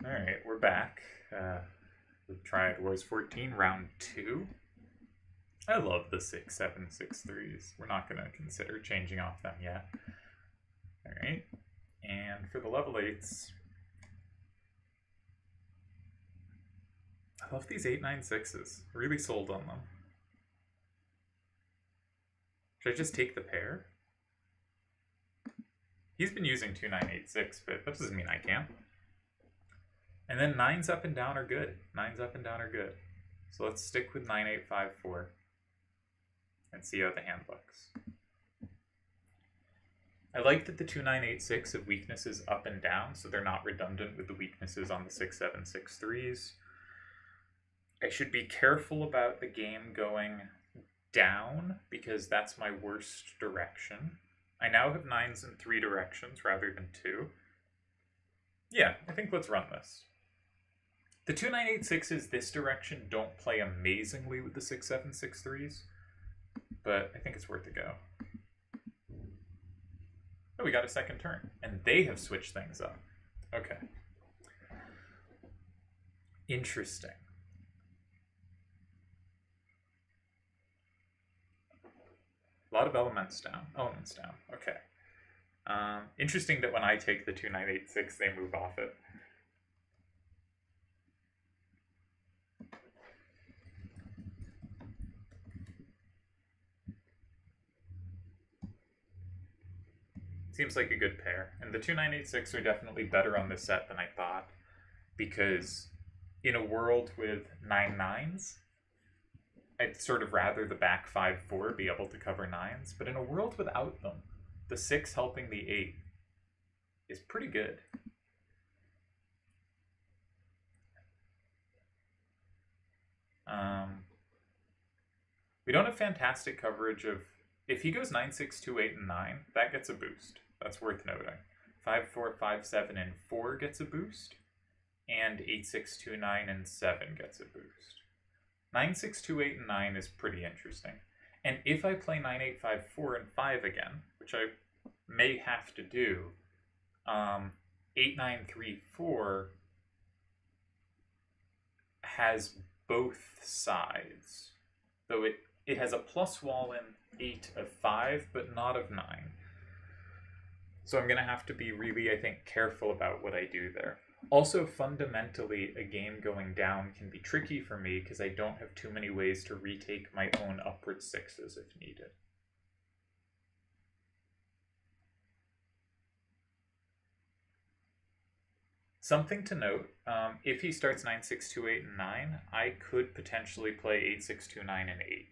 All right, we're back. We've tried Wars 14, round 2. I love the 6, 7, 6 threes. We're not going to consider changing off them yet. All right, and for the level 8s, I love these 8, 9, 6s. Really sold on them. Should I just take the pair? He's been using 2, 9, 8, 6, but that doesn't mean I can. And then 9s up and down are good. 9s up and down are good. So let's stick with 9, 8, 5, 4 and see how the hand looks. I like that the 2, 9, 8, 6 have weaknesses up and down, so they're not redundant with the weaknesses on the 6, 7, 6, 3s. I should be careful about the game going down, because that's my worst direction. I now have 9s in 3 directions rather than 2. Yeah, I think let's run this. The 2, 9, 8, 6s this direction don't play amazingly with the 6, 7, 6, 3s, but I think it's worth a go. Oh, we got a second turn, and they have switched things up. Okay. Interesting. A lot of elements down. Okay. Interesting that when I take the 2, 9, 8, 6, they move off it. Seems like a good pair. And the 2, 9, 8, 6 are definitely better on this set than I thought, because in a world with 9 9s, I'd sort of rather the back 5 4 be able to cover 9s, but in a world without them, the 6 helping the 8 is pretty good. We don't have fantastic coverage of... If he goes 9, 6, 2, 8, and 9, that gets a boost. That's worth noting. 5, 4, 5, 7, and 4 gets a boost, and 8, 6, 2, 9, and 7 gets a boost. 9, 6, 2, 8, and 9 is pretty interesting. And if I play 9, 8, 5, 4, and 5 again, which I may have to do, 8, 9, 3, 4 has both sides. Though it has a plus wall in 8 of 5, but not of 9. So I'm going to have to be really, I think, careful about what I do there. Also, fundamentally, a game going down can be tricky for me because I don't have too many ways to retake my own upward 6s if needed. Something to note, if he starts 9, 6, 2, 8, and 9, I could potentially play 8, 6, 2, 9, and 8.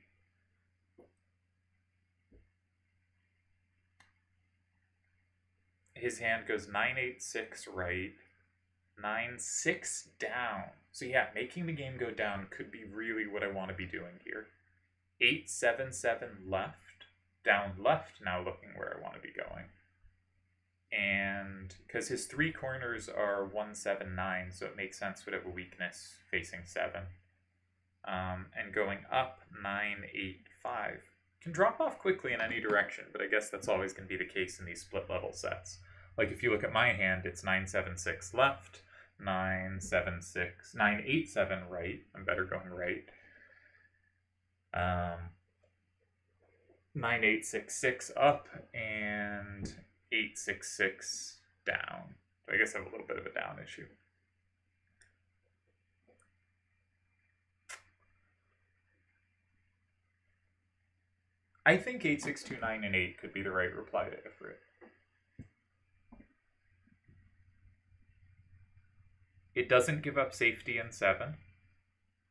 His hand goes 9, 8, 6 right, 9, 6 down. So yeah, making the game go down could be really what I want to be doing here. 8, 7, 7 left, down left now looking where I want to be going. And because his 3 corners are 1, 7, 9, so it makes sense would have a weakness facing 7. And going up 9, 8, 5. Can drop off quickly in any direction, but I guess that's always going to be the case in these split level sets. Like if you look at my hand, it's 9, 7, 6 left, 9, 7, 6, 9, 8, 7 right. I'm better going right. 9, 8, 6, 6 up, and 8, 6, 6 down. So I guess I have a little bit of a down issue. I think 8, 6, 2, 9, and 8 could be the right reply to Ifrit. It doesn't give up safety in 7.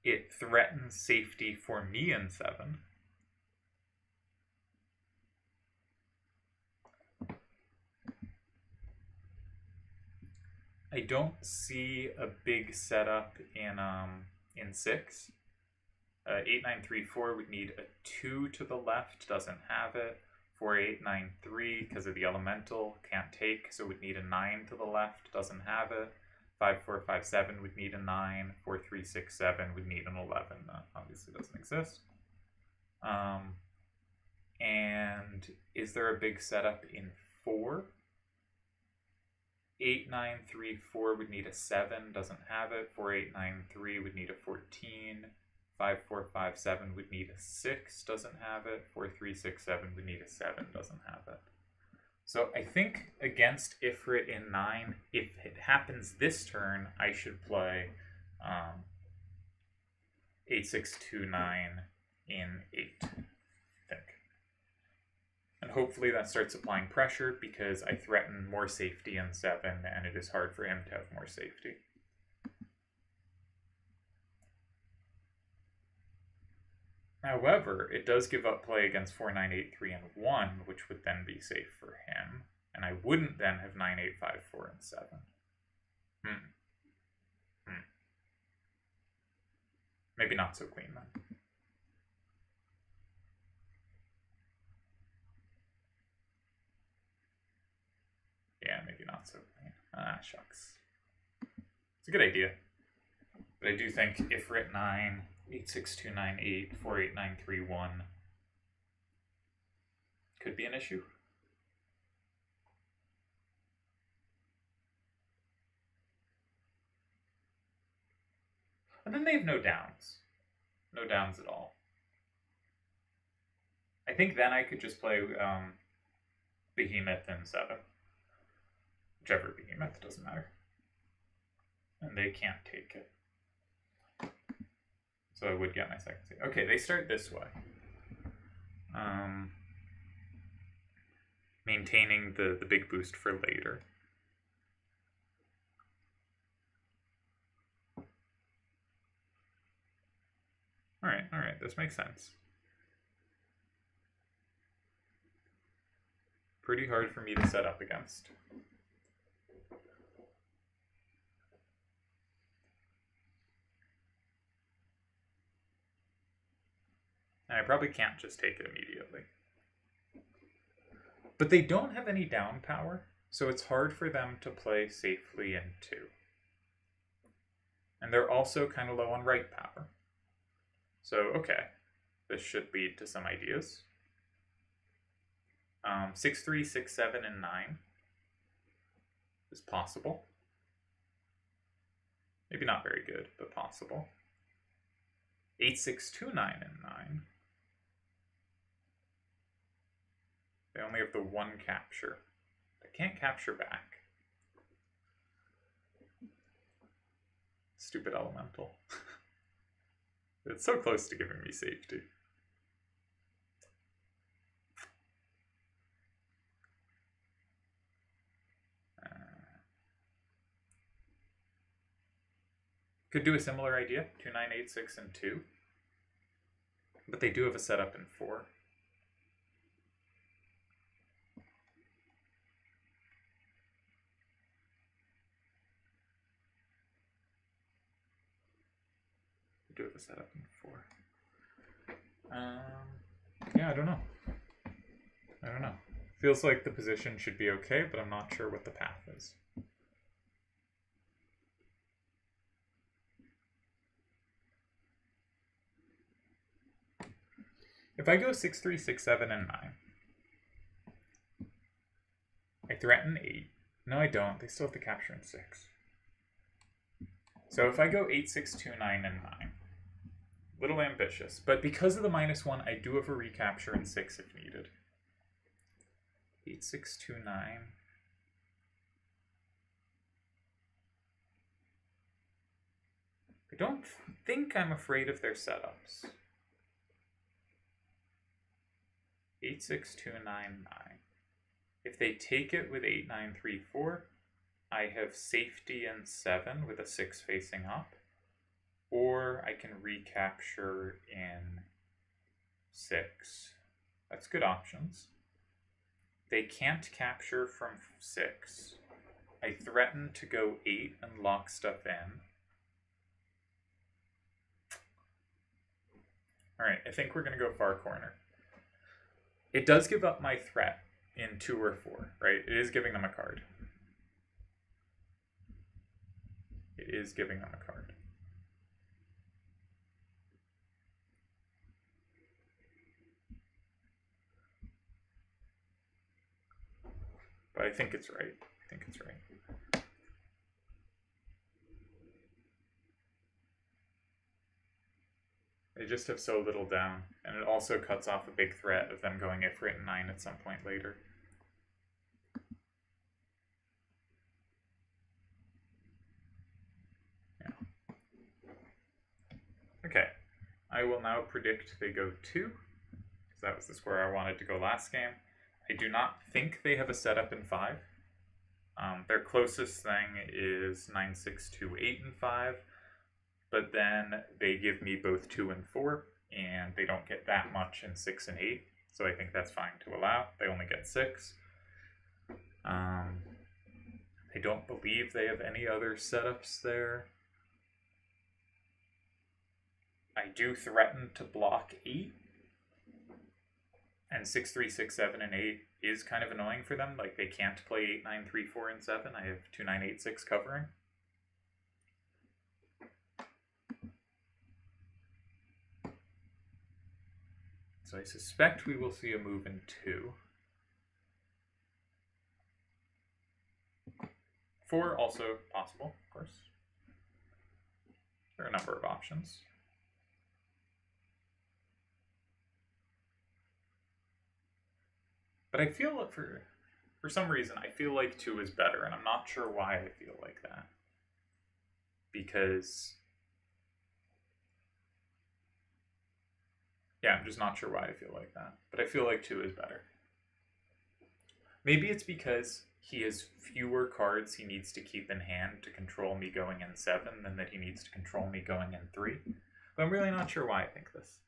It threatens safety for me in 7. I don't see a big setup in 6. 8, 9, 3, 4 would need a 2 to the left, doesn't have it. 4, 8, 9, 3, because of the elemental, can't take, so would need a 9 to the left, doesn't have it. 5, 4, 5, 7 would need a 9. 4, 3, 6, 7 would need an 11. That obviously doesn't exist. And is there a big setup in 4? 8934 would need a 7, doesn't have it. 4893 would need a 14. 5457 would need a 6, doesn't have it. 4367 would need a 7, doesn't have it. So I think against Ifrit in 9, if it happens this turn, I should play 8629 in 8, I think. And hopefully that starts applying pressure because I threaten more safety in 7 and it is hard for him to have more safety. However, it does give up play against 4983 and 1, which would then be safe for him. And I wouldn't then have 9854 and 7. Maybe not so clean then. Yeah, maybe not so clean. Ah, shucks. It's a good idea. But I do think Ifrit 9, 86298, 48931 could be an issue. And then they have no downs. No downs at all. I think then I could just play Behemoth in 7. Whichever Behemoth, doesn't matter. And they can't take it. So I would get my second save. Okay, they start this way. Maintaining the big boost for later. Alright, this makes sense. Pretty hard for me to set up against. And I probably can't just take it immediately. But they don't have any down power, so it's hard for them to play safely in 2. And they're also kind of low on right power. So, okay, this should lead to some ideas. 6, 3, 6, 7, and 9 is possible. Maybe not very good, but possible. 8, 6, 2, 9, and 9. They only have the 1 capture. They can't capture back. Stupid elemental. It's so close to giving me safety. Could do a similar idea, 2, 9, 8, 6, and 2. But they do have a setup in 4. They do have a setup in 4. Yeah, I don't know. Feels like the position should be okay, but I'm not sure what the path is. If I go 6, 3, 6, 7, and 9, I threaten 8. No, I don't. They still have to capture in 6. So if I go 8, 6, 2, 9, and 9, little ambitious, but because of the -1, I do have a recapture in 6 if needed. 8, 6, 2, 9. I don't think I'm afraid of their setups. 8, 6, 2, 9, 9. If they take it with 8, 9, 3, 4, I have safety in 7 with a 6 facing up, or I can recapture in 6. That's good options. They can't capture from 6. I threaten to go 8 and lock stuff in. Alright, I think we're going to go far corner. It does give up my threat in 2 or 4, right? It is giving them a card. It is giving them a card. But I think it's right. They just have so little down, and it also cuts off a big threat of them going Ifrit and 9 at some point later. Yeah. Okay, I will now predict they go 2, because that was the square I wanted to go last game. I do not think they have a setup in 5. Their closest thing is 9, 6, 2, 8, and 5, but then they give me both 2 and 4, and they don't get that much in 6 and 8, so I think that's fine to allow. They only get 6. I don't believe they have any other setups there. I do threaten to block 8, and 6, 3, 6, 7, and 8 is kind of annoying for them. Like, they can't play 8, 9, 3, 4, and 7. I have 2, 9, 8, 6 covering. So I suspect we will see a move in 2. 4 also possible, of course. There are a number of options. But I feel that for some reason, I feel like 2 is better, and I'm not sure why I feel like that. Because, yeah, I'm just not sure why I feel like that. But I feel like 2 is better. Maybe it's because he has fewer cards he needs to keep in hand to control me going in 7 than that he needs to control me going in 3. But I'm really not sure why I think this.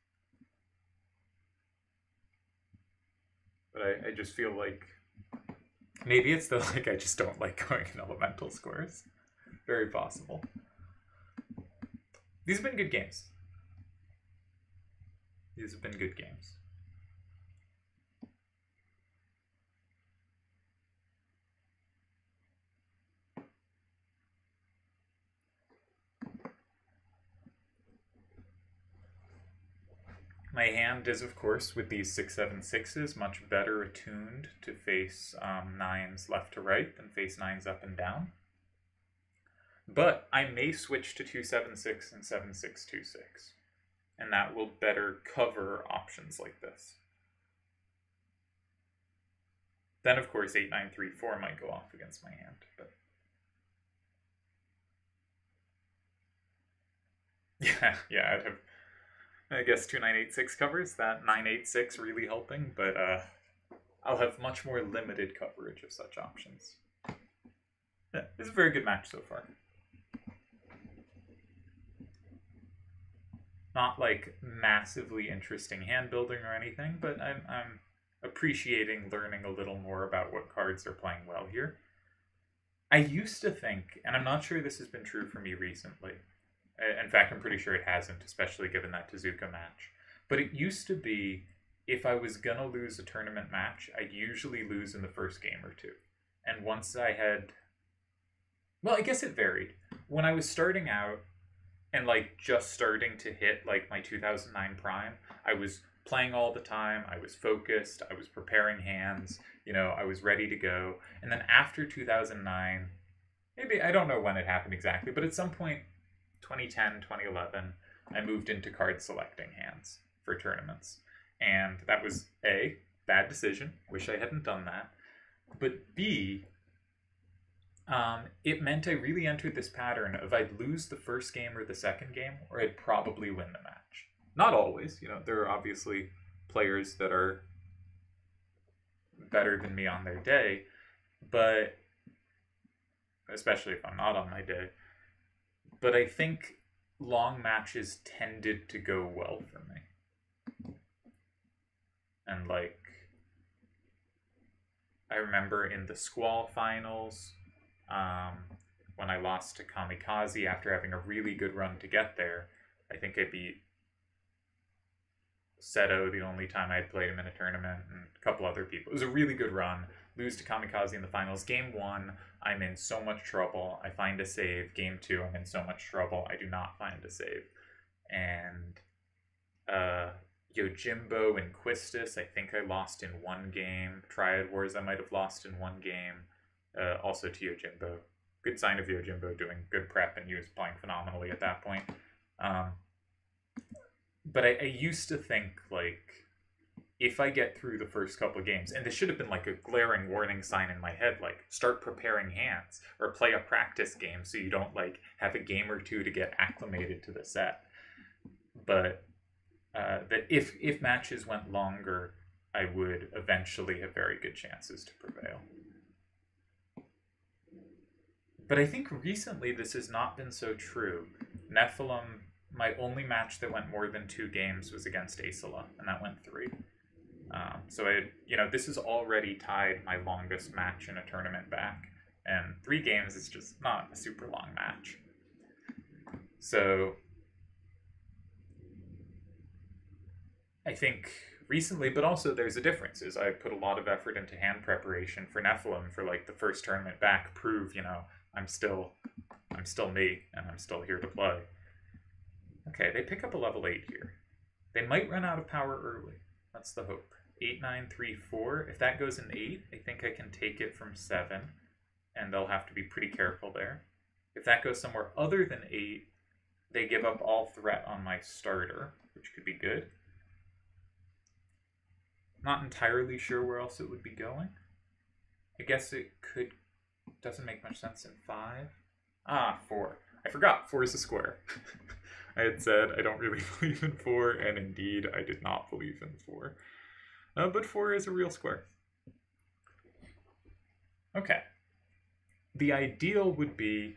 But I just feel like maybe it's the like I just don't like going in elemental squares. Very possible. These have been good games. These have been good games. My hand is, of course, with these 6, 7, 6s, much better attuned to face 9s left to right than face 9s up and down. But I may switch to 2, 7, 6 and 7, 6, 2, 6. And that will better cover options like this. Then, of course, 8, 9, 3, 4 might go off against my hand. But yeah, I'd have... I guess 2, 9, 8, 6 covers, that 9, 8, 6 really helping, but I'll have much more limited coverage of such options. Yeah, it's a very good match so far. Not like massively interesting hand building or anything, but I'm appreciating learning a little more about what cards are playing well here. I used to think, and I'm not sure this has been true for me recently, in fact, I'm pretty sure it hasn't, especially given that Tezuka match. But it used to be, if I was gonna lose a tournament match, I'd usually lose in the first game or 2. And once I had... Well, I guess it varied. When I was starting out, and like just starting to hit like my 2009 prime, I was playing all the time, I was focused, I was preparing hands, you know, I was ready to go. And then after 2009, maybe, I don't know when it happened exactly, but at some point, 2010, 2011, I moved into card selecting hands for tournaments. And that was A, bad decision. Wish I hadn't done that. But B, it meant I really entered this pattern of I'd lose the first game or the second game, or I'd probably win the match. Not always, you know, there are obviously players that are better than me on their day, but especially if I'm not on my day. But I think long matches tended to go well for me. And like, I remember in the Squall finals, when I lost to Kamikaze after having a really good run to get there, I think I beat Seto the only time I'd played him in a tournament, and a couple other people. It was a really good run. Lose to Kamikaze in the finals. Game 1, I'm in so much trouble. I find a save. Game 2, I'm in so much trouble. I do not find a save. And Yojimbo and Quistis, I think I lost in 1 game. Triad Wars, I might have lost in 1 game. Also to Yojimbo. Good sign of Yojimbo doing good prep, and he was playing phenomenally at that point. But I used to think, like, if I get through the first couple of games, and this should have been like a glaring warning sign in my head, like start preparing hands or play a practice game so you don't like have a game or two to get acclimated to the set. But that if matches went longer, I would eventually have very good chances to prevail. But I think recently this has not been so true. Nephilim, my only match that went more than 2 games was against Aesala, and that went 3. So this is already tied my longest match in a tournament back, and 3 games is just not a super long match. So I think recently, but also there's a difference, is I put a lot of effort into hand preparation for Nephilim for like the first tournament back, prove, I'm still me, and I'm still here to play. Okay, they pick up a level 8 here. They might run out of power early. That's the hope. 8, 9, 3, 4. If that goes in 8, I think I can take it from 7, and they'll have to be pretty careful there. If that goes somewhere other than 8, they give up all threat on my starter, which could be good. Not entirely sure where else it would be going. I guess it could... Doesn't make much sense in 5. 4. I forgot, 4 is a square. I had said I don't really believe in 4, and indeed I did not believe in 4. But 4 is a real square. Okay. The ideal would be...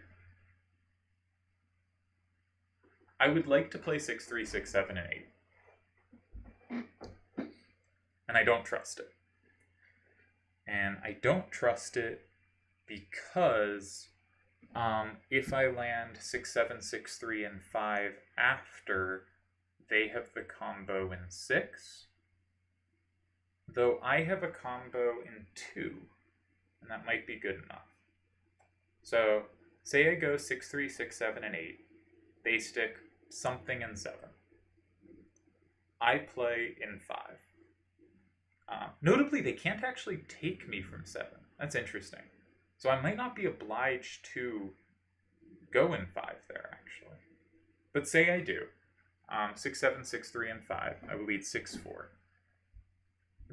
I would like to play 6, 3, 6, 7, and 8. And I don't trust it. And I don't trust it because if I land 6, 7, 6, 3, and 5 after they have the combo in 6, though I have a combo in 2, and that might be good enough. So, say I go 6, 3, 6, 7, and 8. They stick something in 7. I play in 5. Notably, they can't actually take me from 7. That's interesting. So I might not be obliged to go in 5 there, actually. But say I do. 6, 7, 6, 3, and 5. I will lead 6, 4.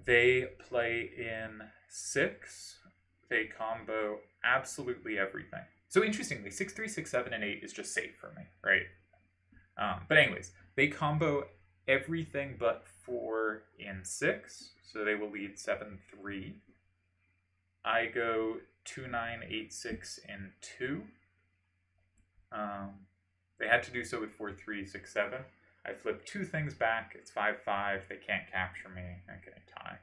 They play in 6. They combo absolutely everything. So interestingly, 6, 3, 6, 7, and 8 is just safe for me, right? But anyways, they combo everything but 4 in 6. So they will lead 7, 3. I go 2, 9, 8, 6, and 2. They had to do so with 4, 3, 6, 7. I flip 2 things back. It's 5, 5. They can't capture me. Okay, tie.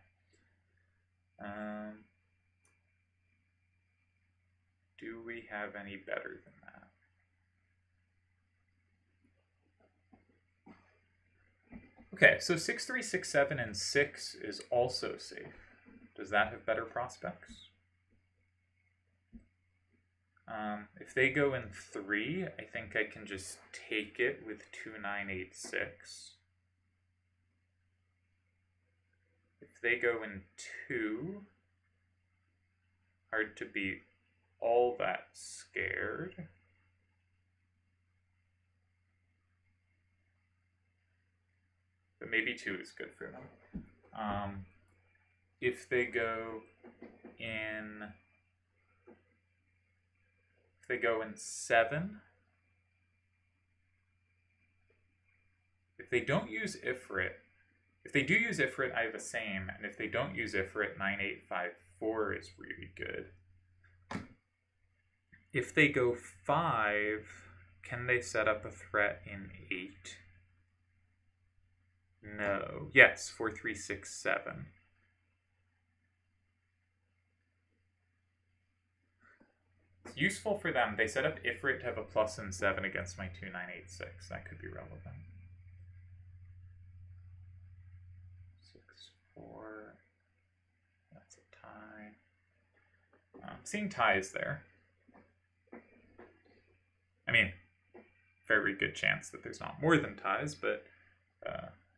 Do we have any better than that? Okay, so 6, 3, 6, 7, and 6 is also safe. Does that have better prospects? If they go in 3, I think I can just take it with 2, 9, 8, 6. If they go in 2, hard to be all that scared. But maybe 2 is good for them. If they go in... If they go in 7... If they don't use Ifrit... If they do use Ifrit, I have a same. And if they don't use Ifrit, 9, 8, 5, 4 is really good. If they go 5, can they set up a threat in 8? No. Yes, 4, 3, 6, 7. It's useful for them. They set up Ifrit to have a plus in 7 against my 2, 9, 8, 6. That could be relevant. 6, 4. That's a tie. I'm seeing ties there. I mean, very good chance that there's not more than ties, but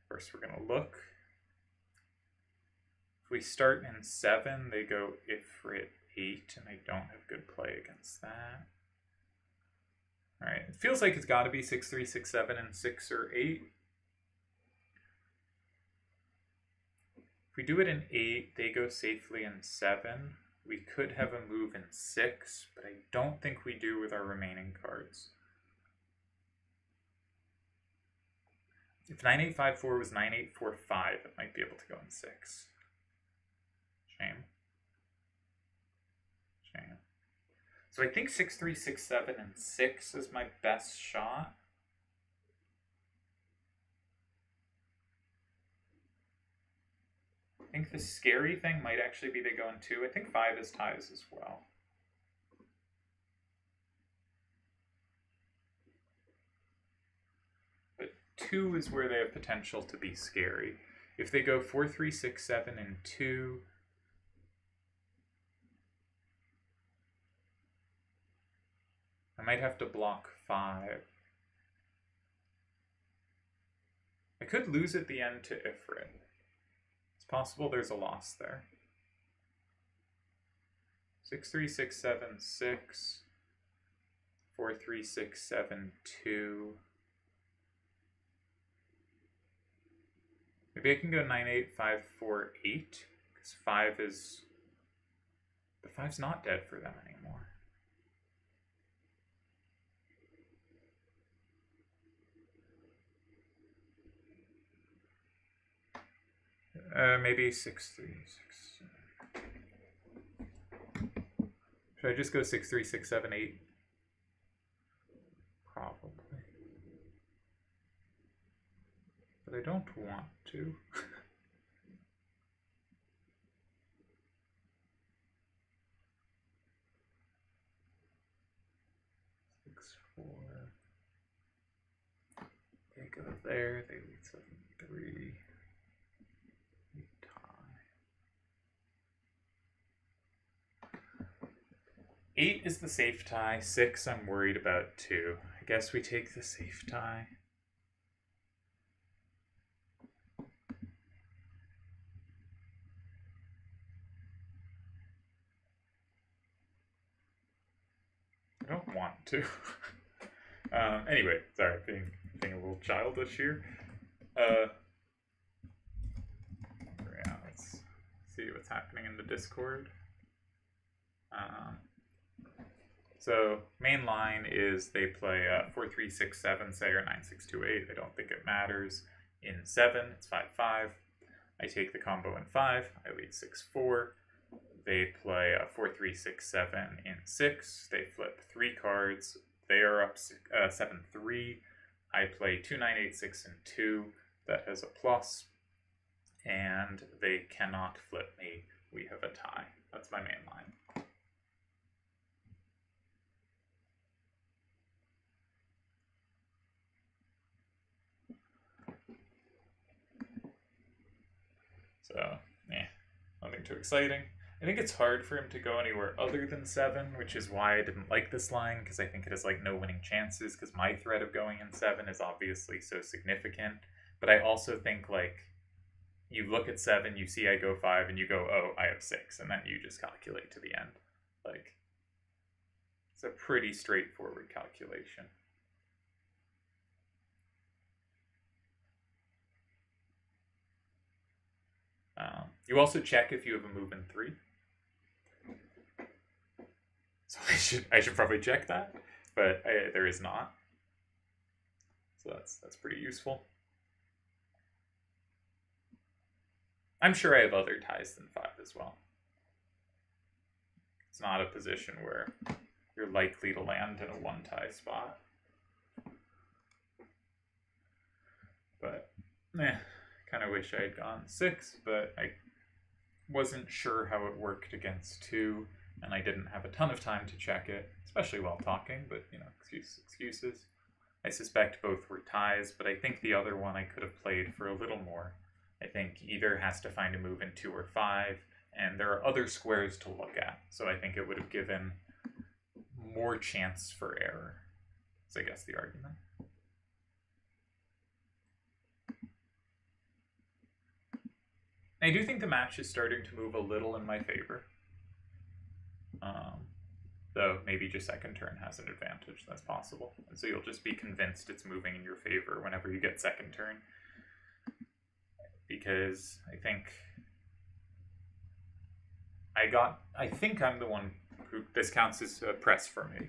first we're going to look. If we start in 7, they go Ifrit 8, and I don't have good play against that. Alright, it feels like it's got to be 6, 3, 6, 7, and 6 or 8. we do it in 8, they go safely in 7. We could have a move in 6, but I don't think we do with our remaining cards. If 9854 was 9845, it might be able to go in 6. Shame. Shame. So I think 6367 and 6 is my best shot. I think the scary thing might actually be they go in 2. I think 5 is ties as well. But 2 is where they have potential to be scary. If they go 4, 3, 6, 7, and 2, I might have to block 5. I could lose at the end to Ifrit. It's possible there's a loss there. 6, 3, 6, 7, 6. 4, 3, 6, 7, 2. Maybe I can go 9, 8, 5, 4, 8. Because 5 is... But 5's not dead for them anymore. Maybe 6, 3, 6, 7. Should I just go 6, 3, 6, 7, 8? Probably. But I don't want to. 6, 4. They go there, they lead 7, 3. 8 is the safe tie. 6, I'm worried about 2. I guess we take the safe tie. I don't want to. Anyway, sorry, being a little childish here. Yeah, let's see what's happening in the Discord. So main line is they play 4, 3, 6, 7, say, or 9, 6, 2, 8. I don't think it matters. In 7, it's 5, 5. I take the combo in 5. I lead 6, 4. They play 4, 3, 6, 7 in 6. They flip 3 cards. They are up 7, 3. I play 2, 9, 8, 6, and 2. That has a plus. And they cannot flip me. We have a tie. That's my main line. So, nothing too exciting. I think it's hard for him to go anywhere other than 7, which is why I didn't like this line, because I think it has like no winning chances, because my threat of going in 7 is obviously so significant. But I also think like you look at 7, you see I go 5, and you go, oh, I have 6, and then you just calculate to the end. Like, it's a pretty straightforward calculation. You also check if you have a move in 3. So I should probably check that, but there is not. So that's pretty useful. I'm sure I have other ties than 5 as well. It's not a position where you're likely to land in a 1-tie spot. But, kind of wish I had gone 6, but I wasn't sure how it worked against 2, and I didn't have a ton of time to check it, especially while talking, but, you know, excuses. I suspect both were ties, but I think the other one I could have played for a little more. I think either has to find a move in 2 or 5, and there are other squares to look at, so I think it would have given more chance for error, is I guess the argument. I do think the match is starting to move a little in my favor. Though maybe just second turn has an advantage, that's possible. And so you'll just be convinced it's moving in your favor whenever you get second turn. Because I think I think I'm the one who, this counts as a press for me.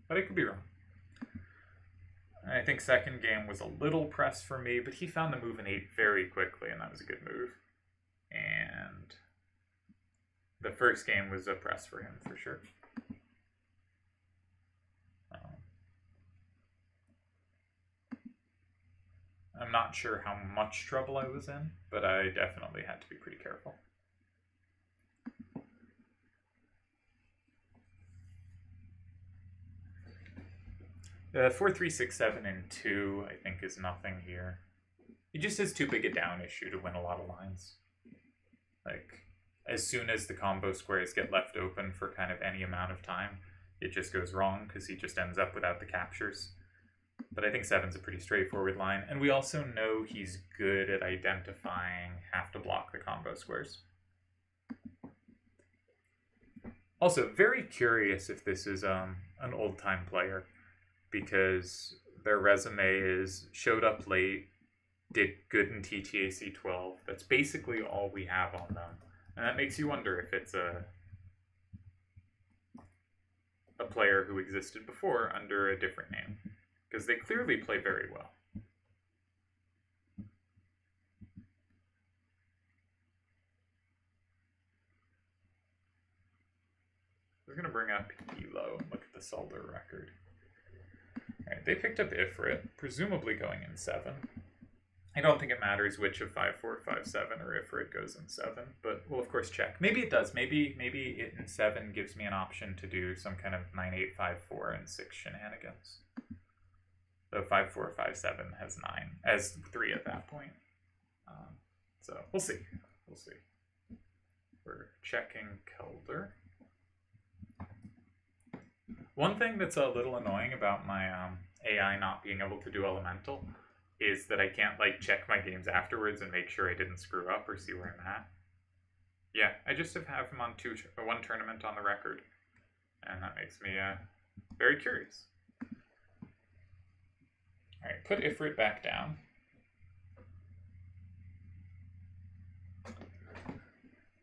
But I could be wrong. I think second game was a little press for me, but he found the move in 8 very quickly, and that was a good move. And the first game was a press for him, for sure. I'm not sure how much trouble I was in, but I definitely had to be pretty careful. 4, 3, 6, 7, and 2, I think, is nothing here. He just has too big a down issue to win a lot of lines. Like, as soon as the combo squares get left open for kind of any amount of time, it just goes wrong because he just ends up without the captures. But I think 7's a pretty straightforward line, and we also know he's good at identifying have to block the combo squares. Also, very curious if this is an old-time player, because their resume is showed up late, did good in TTAC 12. That's basically all we have on them. And that makes you wonder if it's a player who existed before under a different name, because they clearly play very well. We're going to bring up Elo and look at the Solder record. Alright, they picked up Ifrit, presumably going in 7. I don't think it matters which of 5, 4, 5, 7 or Ifrit goes in 7, but we'll of course check. Maybe it does. Maybe it in 7 gives me an option to do some kind of 9, 8, 5, 4, and 6 shenanigans. So 5, 4, 5, 7 has 9, as 3 at that point. So we'll see. We'll see. We're checking Kelder. One thing that's a little annoying about my AI not being able to do Elemental is that I can't like check my games afterwards and make sure I didn't screw up or see where I'm at. Yeah, I just have him on one tournament on the record, and that makes me very curious. All right, put Ifrit back down.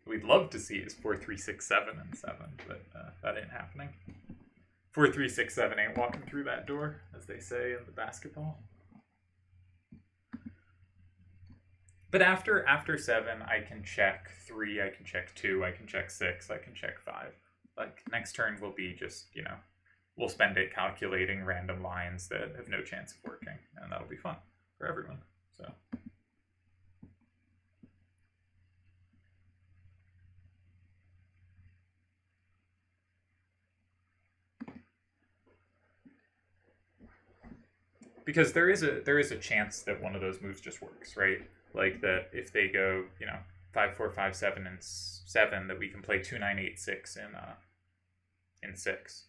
We'd love to see his 4, 3, 6, 7, and 7, but that ain't happening. 4, 3, 6, 7 ain't walking through that door, as they say in the basketball. But after 7, I can check 3, I can check 2, I can check 6, I can check 5. Like, next turn will be just, you know, we'll spend it calculating random lines that have no chance of working, and that'll be fun for everyone, so. Because there is a chance that one of those moves just works, right? Like that if they go, you know, 5, 4, 5, 7, and 7, that we can play 2, 9, 8, 6 in 6.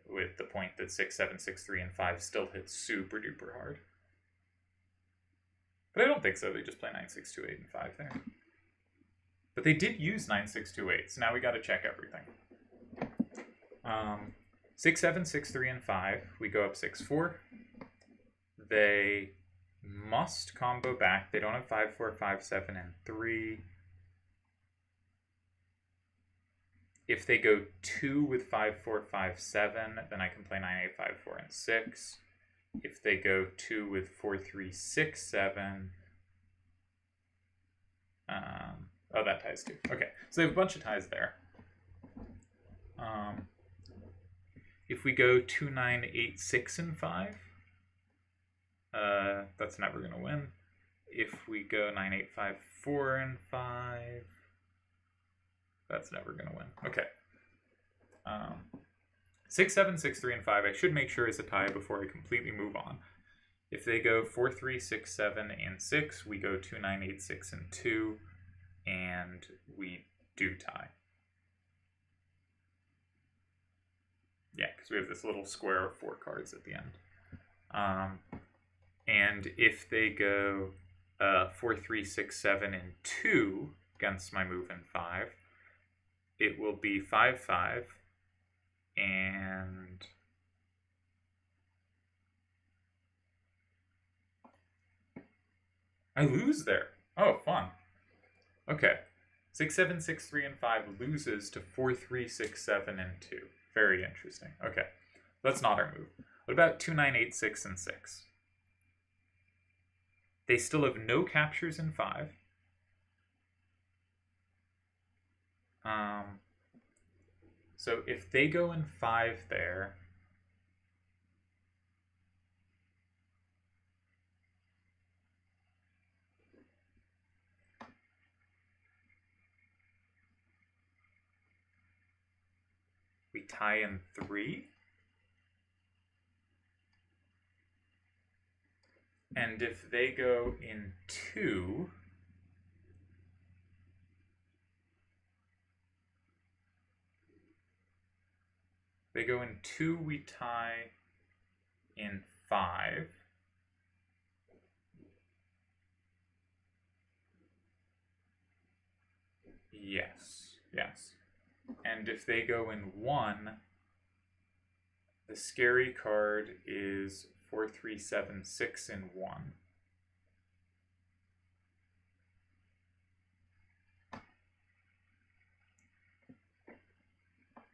With the point that 6, 7, 6, 3, and 5 still hit super duper hard. But I don't think so. They just play 9, 6, 2, 8, and 5 there. But they did use 9, 6, 2, 8, so now we got to check everything. 6, 7, 6, 3, and 5. We go up 6, 4. They must combo back. They don't have 5, 4, 5, 7, and 3. If they go 2 with 5, 4, 5, 7, then I can play 9, 8, 5, 4, and 6. If they go 2 with 4, 3, 6, 7... oh, that ties too. Okay, so they have a bunch of ties there. If we go 2, 9, 8, 6, and 5... that's never going to win. If we go 9, 8, 5, 4, and 5, that's never going to win. Okay. 6, 7, 6, 3, and 5, I should make sure is a tie before I completely move on. If they go 4, 3, 6, 7, and 6, we go 2, 9, 8, 6, and 2, and we do tie. Yeah, because we have this little square of 4 cards at the end. And if they go 4, 3, 6, 7, and 2 against my move in 5, it will be 5, 5, and I lose there. Oh, fun. Okay. 6, 7, 6, 3, and 5 loses to 4, 3, 6, 7, and 2. Very interesting. Okay. That's not our move. What about 2, 9, 8, 6, and 6? They still have no captures in 5. So if they go in 5 there, we tie in 3. And if they go in 2, they go in 2, we tie in 5. Yes, yes. And if they go in 1, the scary card is 4, 3, 7, 6 in 1.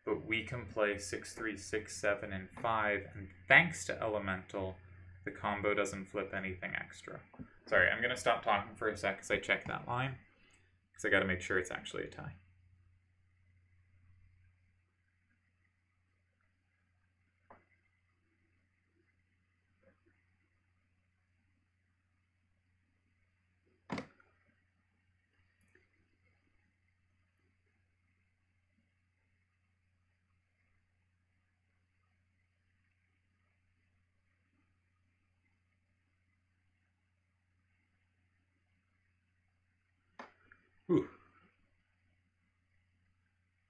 But we can play 6, 3, 6, 7, and 5, and thanks to Elemental, the combo doesn't flip anything extra. Sorry, I'm going to stop talking for a sec as I check that line, because I got to make sure it's actually a tie. Ooh.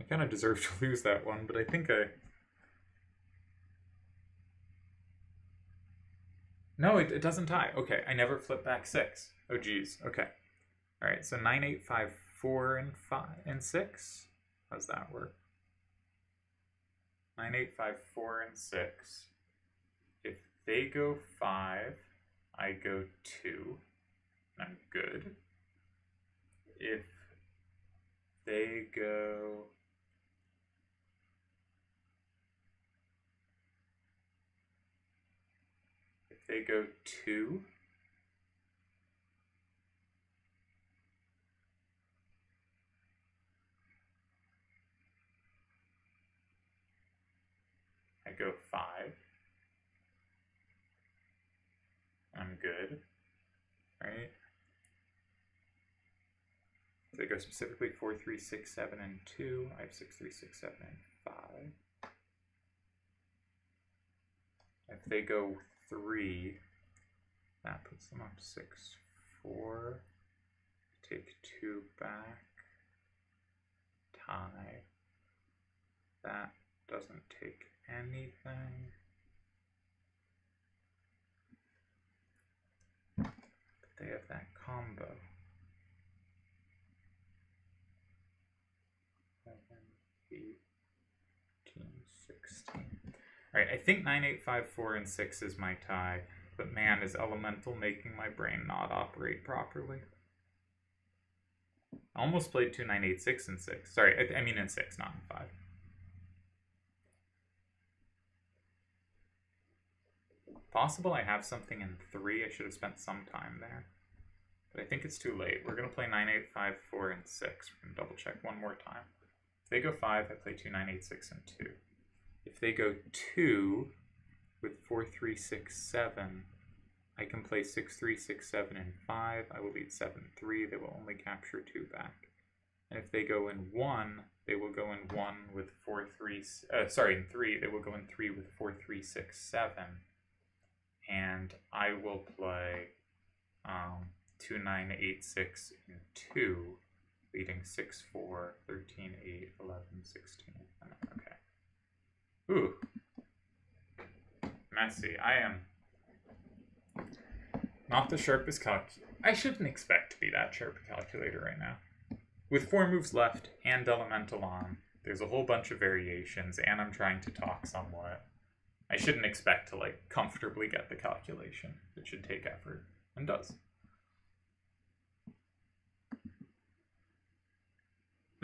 I kind of deserve to lose that one, but I think I... No, it doesn't tie. Okay, I never flip back 6. Oh, geez. Okay. All right, so 9, 8, 5, 4, and 5, and 6. How's that work? 9, 8, 5, 4, and 6. If they go 5, I go 2. I'm good. If they go... If they go 2, I go 5. I'm good. Right? If they go specifically 4, 3, 6, 7, and 2, I have 6, 3, 6, 7, and 5. If they go 3, that puts them up 6, 4. Take 2 back. Tie. That doesn't take anything. But they have that combo. 7, 18, 16. Alright, I think 9, 8, 5, 4, and 6 is my tie. But man, is Elemental making my brain not operate properly. I almost played 2, 9, 8, 6, and 6. Sorry, I mean in 6, not in 5. Possible I have something in 3. I should have spent some time there. But I think it's too late. We're going to play 9, 8, 5, 4, and 6. We're going to double check one more time. If they go 5, I play 2, 9, 8, 6, and 2. If they go 2 with 4, 3, 6, 7, I can play 6, 3, 6, 7, and 5. I will lead 7, 3. They will only capture 2 back. And if they go in 1, they will go in 1 with 4, 3, in 3, they will go in 3 with 4, 3, 6, 7. And I will play 2, 9, 8, 6, and 2, leading 6, 4, 13, 8, 11, 16. Okay. Ooh. Messy. I am not the sharpest I shouldn't expect to be that sharp a calculator right now. With 4 moves left and Elemental on, there's a whole bunch of variations, and I'm trying to talk somewhat. I shouldn't expect to, like, comfortably get the calculation. It should take effort, and does.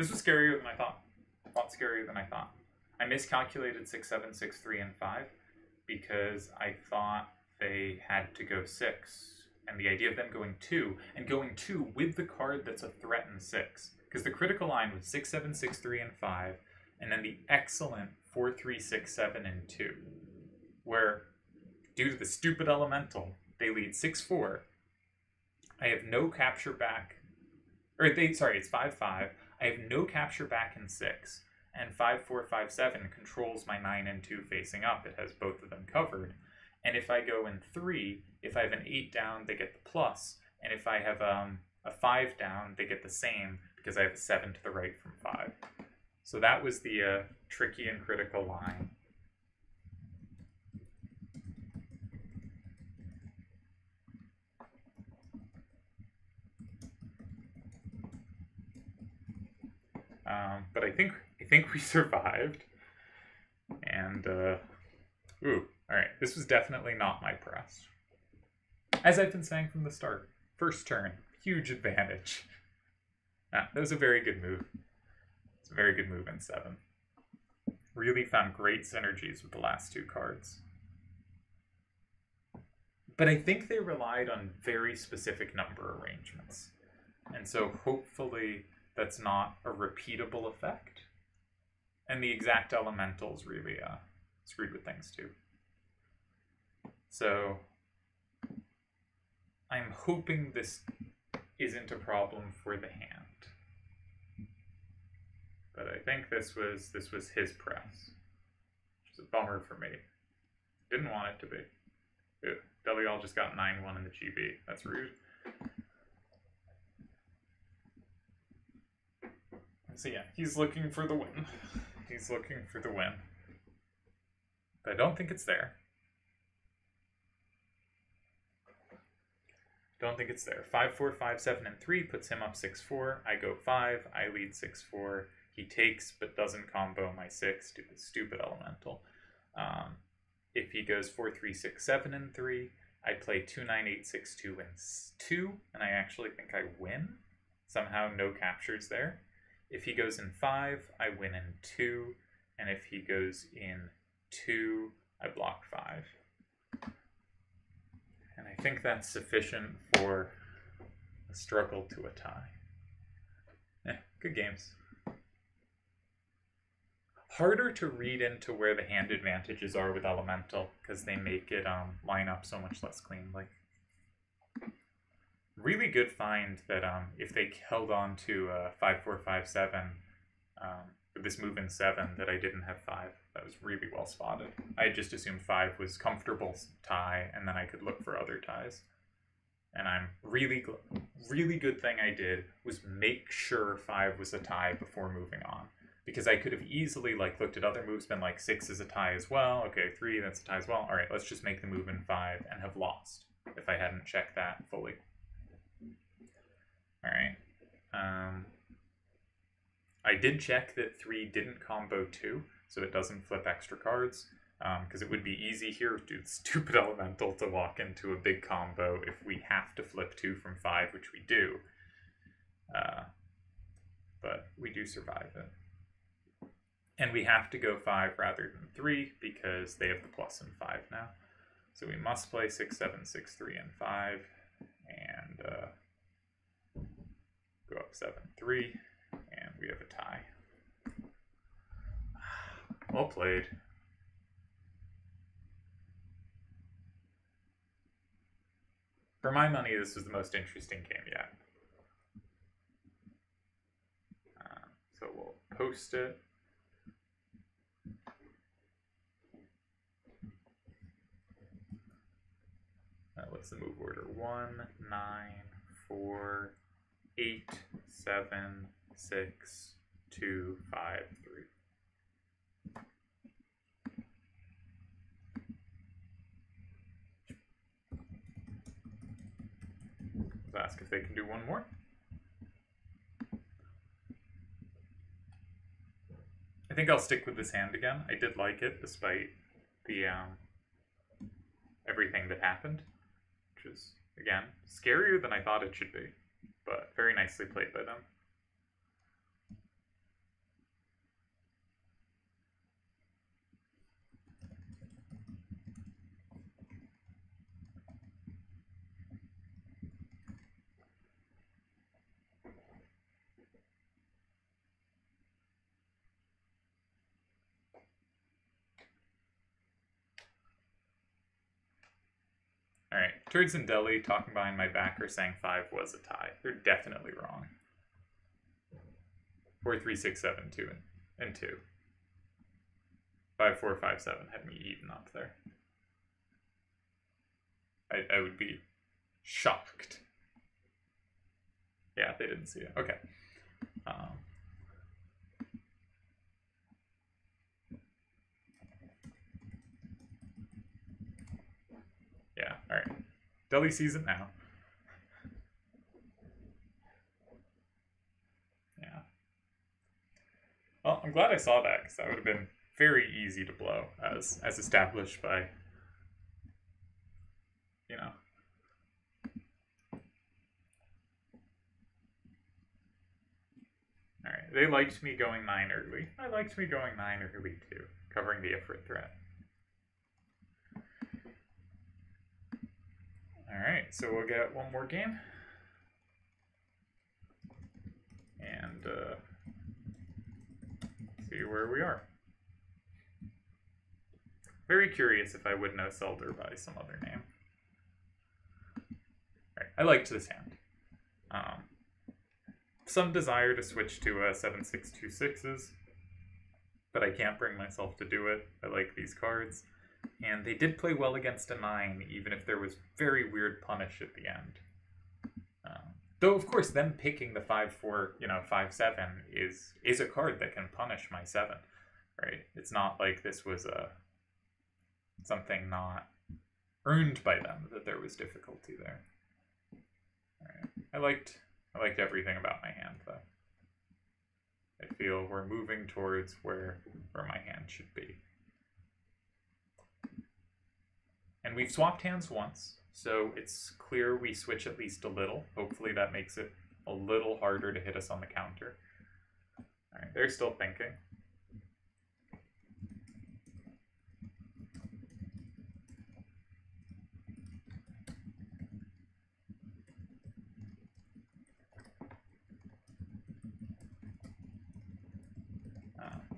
This was scarier than I thought. A lot scarier than I thought. I miscalculated 6, 7, 6, 3, and 5 because I thought they had to go 6. And the idea of them going 2, and going 2 with the card that's a threatened 6. Because the critical line was 6, 7, 6, 3, and 5, and then the excellent 4, 3, 6, 7, and 2. Where, due to the stupid elemental, they lead 6, 4. I have no capture back. It's 5, 5. I have no capture back in 6. And 5, 4, 5, 7 controls my 9 and 2 facing up. It has both of them covered. And if I go in 3, if I have an 8 down, they get the plus. And if I have a 5 down, they get the same because I have a 7 to the right from 5. So that was the tricky and critical line. But I think we survived. And alright, this was definitely not my press. As I've been saying from the start, first turn, huge advantage. That was a very good move. It's a very good move in 7. Really found great synergies with the last 2 cards. But I think they relied on very specific number arrangements. And so hopefully that's not a repeatable effect. And the exact elementals really screwed with things too. So I'm hoping this isn't a problem for the hand. But I think this was his press, which is a bummer for me. Didn't want it to be. Ew, Delial just got 9-1 in the GB. That's rude. So yeah, he's looking for the win. He's looking for the win. But I don't think it's there. Don't think it's there. 5, 4, 5, 7, and 3 puts him up 6, 4. I go 5. I lead 6, 4. He takes but doesn't combo my 6 to the stupid elemental. If he goes 4, 3, 6, 7, and 3, I play 2, 9, 8, 6, 2, and 2, and I actually think I win. Somehow no captures there. If he goes in 5, I win in 2, and if he goes in 2, I block 5. And I think that's sufficient for a struggle to a tie. Good games. Harder to read into where the hand advantages are with Elemental, because they make it line up so much less cleanly. Really good find that if they held on to 5, 4, 5, 7 with this move in 7, that I didn't have 5. That was really well spotted. I had just assumed 5 was comfortable tie, and then I could look for other ties. And I'm really good thing I did was make sure 5 was a tie before moving on. Because I could have easily looked at other moves, been like 6 is a tie as well, okay, 3, that's a tie as well. Alright, let's just make the move in 5 and have lost if I hadn't checked that fully. Alright. I did check that 3 didn't combo 2, so it doesn't flip extra cards, because it would be easy here to do the stupid elemental to walk into a big combo if we have to flip 2 from 5, which we do. But we do survive it. And we have to go 5 rather than 3, because they have the plus in 5 now. So we must play 6, 7, 6, 3, and 5, and go up 7, 3, and we have a tie. Well played. For my money, this was the most interesting game yet. So we'll post it. What's the move order? 1, 9, 4, 8, 7, 6, 2, 5, 3. Let's ask if they can do one more. I think I'll stick with this hand again. I did like it despite the everything that happened. Which is, again, scarier than I thought it should be, but very nicely played by them. Alright, Turds in Delhi talking behind my back are saying 5 was a tie. They're definitely wrong. 4, 3, 6, 7, 2, and 2. 5, 4, 5, 7 had me eaten up there. I would be shocked. Yeah, they didn't see it. Okay. Yeah, alright. Delhi sees it now. Yeah. Well, I'm glad I saw that, because that would have been very easy to blow, as established by, you know. Alright, they liked me going 9 early. I liked me going 9 early too, covering the Ifrit threat. Alright, so we'll get one more game. And see where we are. Very curious if I would know Selder by some other name. Alright, I liked this hand. Some desire to switch to 7-6-2-6s, but I can't bring myself to do it. I like these cards. And they did play well against a 9, even if there was very weird punish at the end. Though, of course, them picking the 5-4, 5-7 is a card that can punish my 7, right? It's not like this was something not earned by them, that there was difficulty there. All right. I liked everything about my hand, though. I feel we're moving towards where my hand should be. And we've swapped hands once, so it's clear we switch at least a little. Hopefully that makes it a little harder to hit us on the counter. All right, they're still thinking.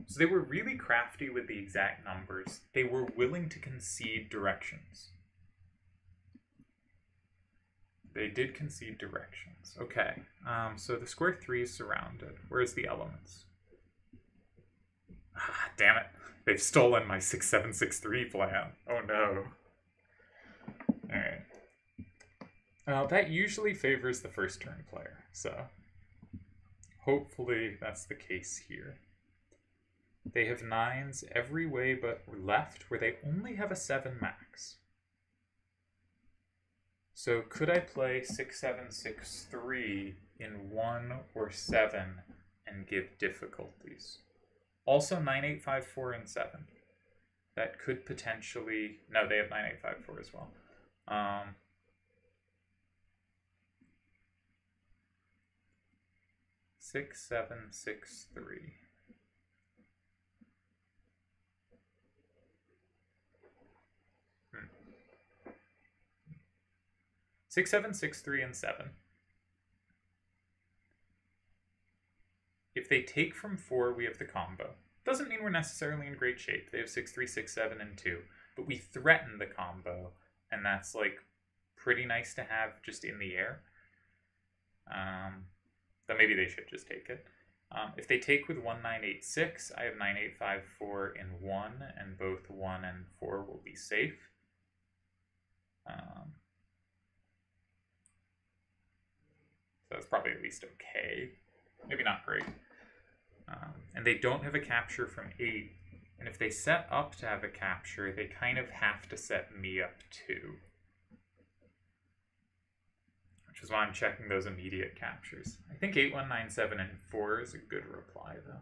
So they were really crafty with the exact numbers. They were willing to concede directions. They did concede directions. Okay, so the square 3 is surrounded. Where's the elements? Ah, damn it. They've stolen my 6-7-6-3 plan. Oh no. Alright. That usually favors the first turn player, so hopefully that's the case here. They have 9s every way but left, where they only have a 7 max. So could I play 6-7-6-3 in 1 or 7 and give difficulties? Also 9-8-5-4 and 7. That could potentially... No, they have 9-8-5-4 as well. 6-7-6-3. 6-7-6-3 and 7. If they take from 4, we have the combo. Doesn't mean we're necessarily in great shape. They have 6-3, 6-7, and 2. But we threaten the combo, and that's, like, pretty nice to have just in the air. Though maybe they should just take it. If they take with 1-9-8-6, I have 9-8-5-4 in 1, and both 1 and 4 will be safe. So that's probably at least okay. Maybe not great. And they don't have a capture from 8. And if they set up to have a capture, they kind of have to set me up too. Which is why I'm checking those immediate captures. I think 8, 1, 9, 7, and 4 is a good reply, though.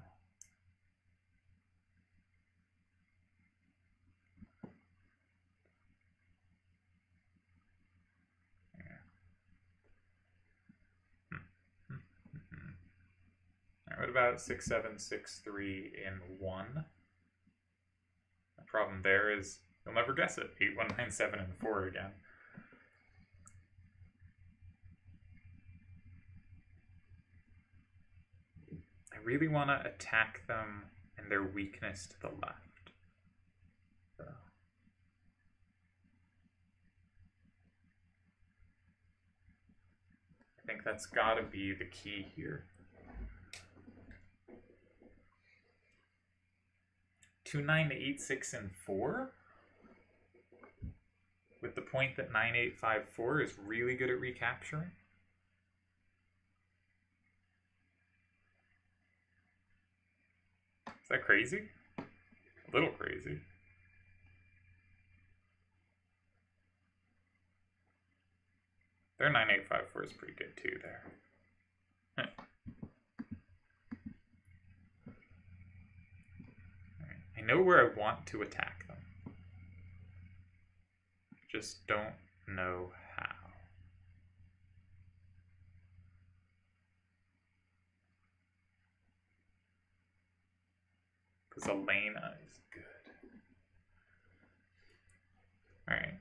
What about 6-7-6-3 in 1? The problem there is you'll never guess it. 8, 1, 9, 7, and 4 again. I really want to attack them and their weakness to the left. So. think that's gotta be the key here. 2, 9, 8, 6, and 4? With the point that 9, 8, 5, 4 is really good at recapturing? Is that crazy? A little crazy. Their 9, 8, 5, 4 is pretty good too there. I know where I want to attack them. Just don't know how. Because Elena is good. Alright.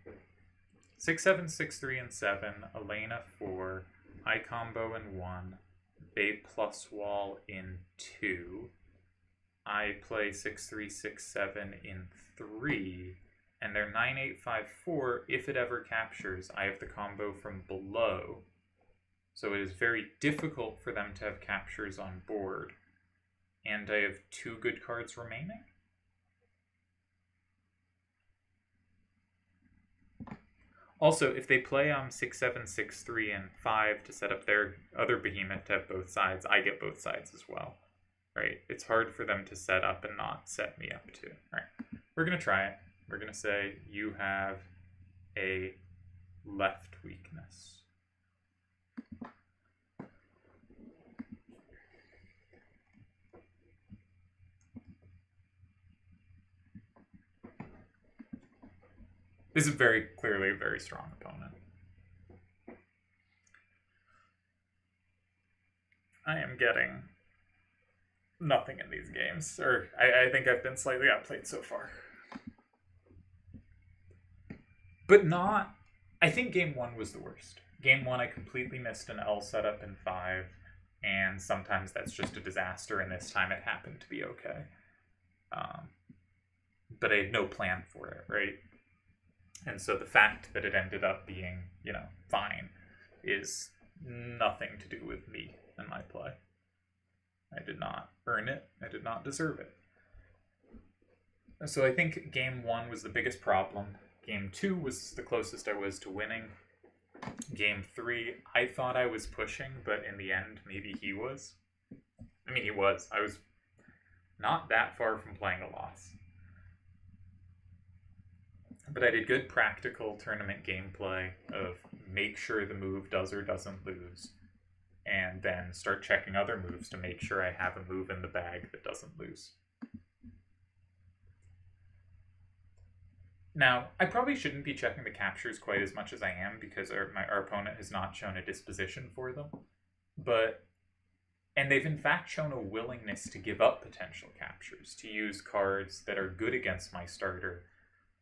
6, 7, 6, 3, and 7. Elena 4. I combo in 1. They plus wall in 2. I play 6, 3, 6, 7 in 3. And their 9, 8, 5, 4, if it ever captures, I have the combo from below. So it is very difficult for them to have captures on board. And I have 2 good cards remaining. Also, if they play 6, 7, 6, 3, and 5 to set up their other behemoth to have both sides, I get both sides as well. Right? It's hard for them to set up and not set me up too. All right, we're going to try it. We're going to say you have a left weakness. This is very clearly a very strong opponent. I am getting nothing in these games, or I think I've been slightly outplayed so far. But not... I think game 1 was the worst. Game 1, I completely missed an L setup in 5, and sometimes that's just a disaster, and this time it happened to be okay. But I had no plan for it, right? And so the fact that it ended up being, you know, fine is nothing to do with me and my play. I did not earn it. I did not deserve it. So I think game 1 was the biggest problem. Game 2 was the closest I was to winning. Game 3, I thought I was pushing, but in the end, maybe he was. I mean, he was. I was not that far from playing a loss. But I did good practical tournament gameplay of make sure the move does or doesn't lose, and then start checking other moves to make sure I have a move in the bag that doesn't lose. Now, I probably shouldn't be checking the captures quite as much as I am because our opponent has not shown a disposition for them. And they've in fact shown a willingness to give up potential captures, to use cards that are good against my starter.